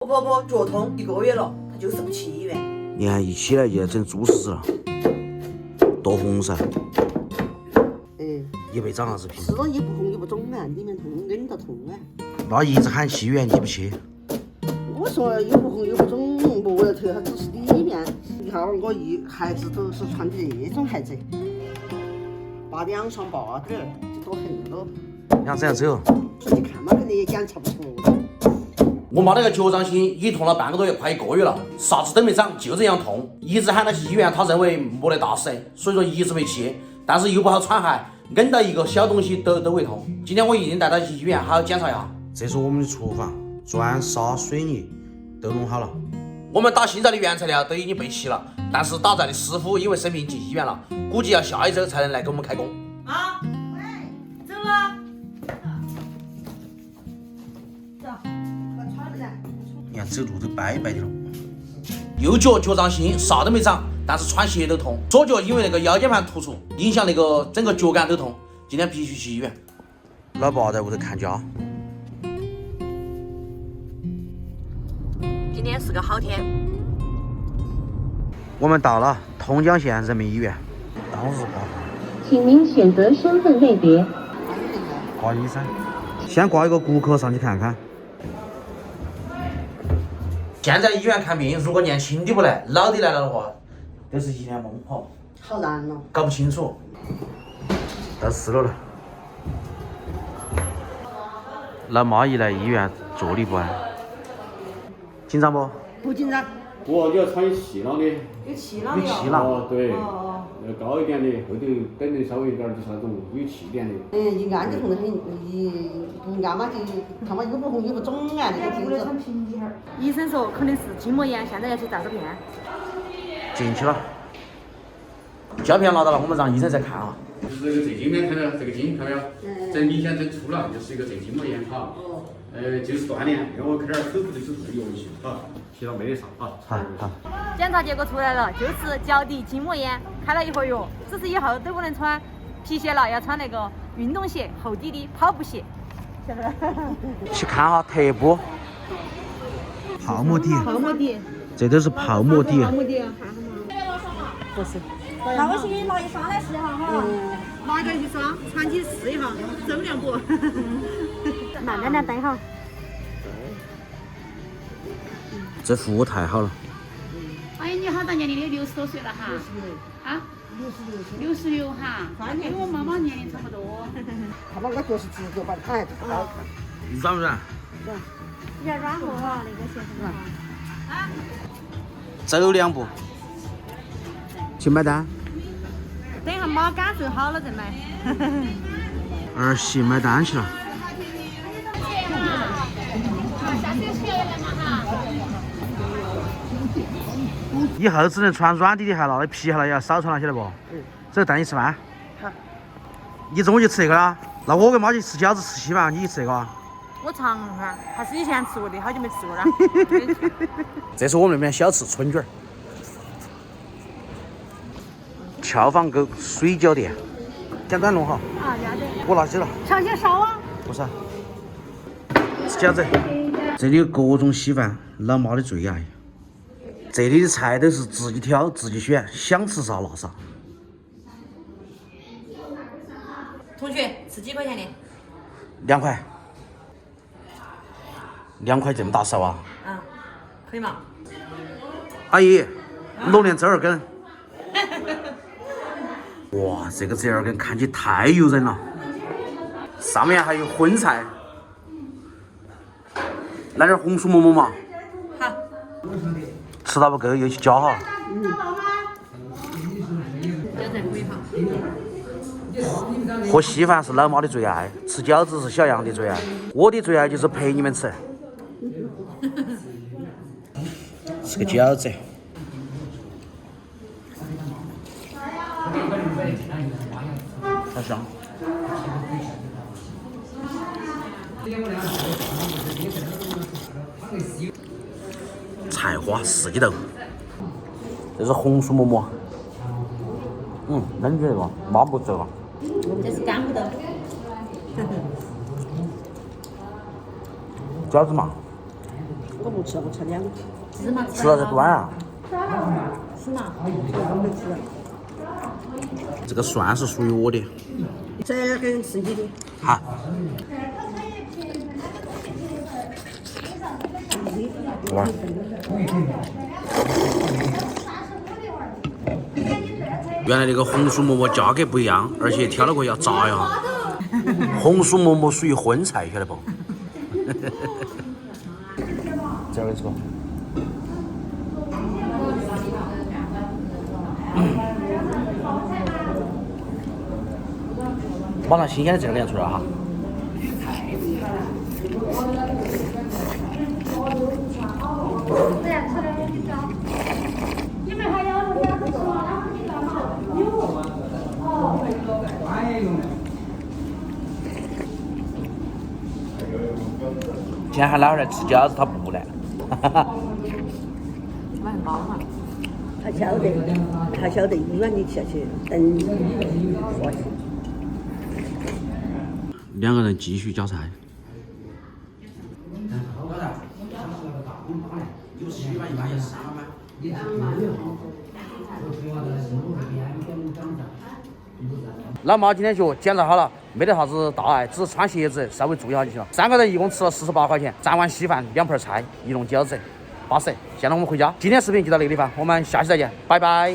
我婆婆脚痛1个月了，她就是不去医院。你看一起来就要整猪食子了，多红噻！你被长啥子病？吃了也不红也不肿啊，里面痛硬到痛啊。那一直喊去医院，你不去？我说又不红又不肿，莫要头，它只是里面。你看我孩子都是穿的那种孩子，拔2双拔点儿就多很了。你想怎样走？说你看嘛，肯定也检查不出来。我妈那个脚掌心已经痛了半个多月，快1个月了，啥子都没长，就这样痛。一直喊她去医院，她认为没得大事，所以说一直没去。但是又不好喘汗，硬到一个小东西都会痛。今天我一定带她去医院，好好检查一下。这是我们的厨房，砖沙水泥都弄好了。我们打新造的原材料都已经备齐了，但是打造的师傅因为生病进医院了，估计要下一周才能来给我们开工。啊，喂，走了。走，快穿起来。你看走路都掰掰的了。右脚脚掌心啥都没长，但是穿鞋都痛。左脚因为那个腰间盘突出，影响那个整个脚杆都痛，今天必须去医院。老爸在屋头看家。今天是个好天。我们到了通江县人民医院。当日挂，请您选择身份类别。挂1噻。先挂一个顾客上去看看。现在医院看病，如果年轻的不来，老的来了的话，都是一脸懵哈，好难咯。搞不清楚。到4楼了。老妈一来医院坐立不安，紧张不？不紧张。我就要穿气囊的，有气囊有气囊。哦对，哦。要高一点的，后头等的稍微有点就是那种有气点的。一按就痛得很，一不按嘛就看嘛又不红又不肿啊，那个镜子。医生说可能是筋膜炎，现在要去照个片。进去了。胶片拿到了，我们让医生再看啊。就是这个正经面看到这个筋看到没有？这明显整粗了，就是一个正筋膜炎哈。就是锻炼，让我开点口服的手术药去哈，其他没得啥哈。好。检查结果出来了，就是脚底筋膜炎，开了一会儿药，只是以后都不能穿皮鞋了，要穿那个运动鞋，厚底的跑步鞋。晓得吧？去看哈特步。泡沫底。泡沫底。这都是泡沫底。泡沫底，看好吗？不是。那我去拿一双来试一下哈。拿个一双，穿起试一下，重量不？慢点点等哈。这服务太好了。哎，你好大年龄的，60多岁了哈？啊？66哈，跟我妈妈年龄差不多。他把我脚是直着把它还高。软不软？比较软和哈，那个鞋是吧？啊？走2步。去买单。等一下妈感受好了再买。儿媳买单去了。以后只能穿软底的鞋了，那皮鞋了也要少穿了，晓得不？走，带你吃饭。好。你中午就吃这个啦？那我跟妈去吃饺子、吃稀饭，你去吃这个啊？我尝哈，还是以前吃过的，好久没吃过了。这是我们那边小吃春卷儿。俏坊沟水饺店，简单弄好。啊，要得。我拿走了。尝些烧啊。不是。吃饺子。这里有各种稀饭，老妈的最爱。这里的菜都是自己挑自己选，想吃啥拿啥。同学，吃几块钱的2块。2块这么大勺啊？啊？可以吗？阿姨，弄点折耳根。哇，这个折耳根看起太诱人了，上面还有荤菜，来点红薯馍馍嘛。好。吃到不够又去加哈。饺子可以哈。喝稀饭是老妈的最爱，吃饺子是小杨的最爱，我的最爱就是陪你们吃。吃个饺子。好香。菜花四季豆，这是红薯馍馍。恁觉得吧？妈不走了。这是干胡豆。饺子嘛，我不吃，我吃2个。芝麻吃了再端啊。是吗？我没吃。这个蒜是属于我的。这根是你的。好。哇。原来那个红薯馍馍价格不一样，而且挑了个要炸一下。红薯馍馍属于荤菜，晓得不？这儿给吃。马上新鲜的这个给出来哈。你们还要这样子吃吗？今天喊老汉来吃饺子，他不来。晚上包嘛。他晓得医院里下去等活去。2个人继续搅菜。老妈今天脚检查好了，没得啥子大碍，只是穿鞋子稍微注意下就行了。3个人一共吃了48块钱，3碗稀饭，2盘菜，1笼饺子，巴适。现在我们回家。今天视频就到这个地方，我们下期再见，拜拜。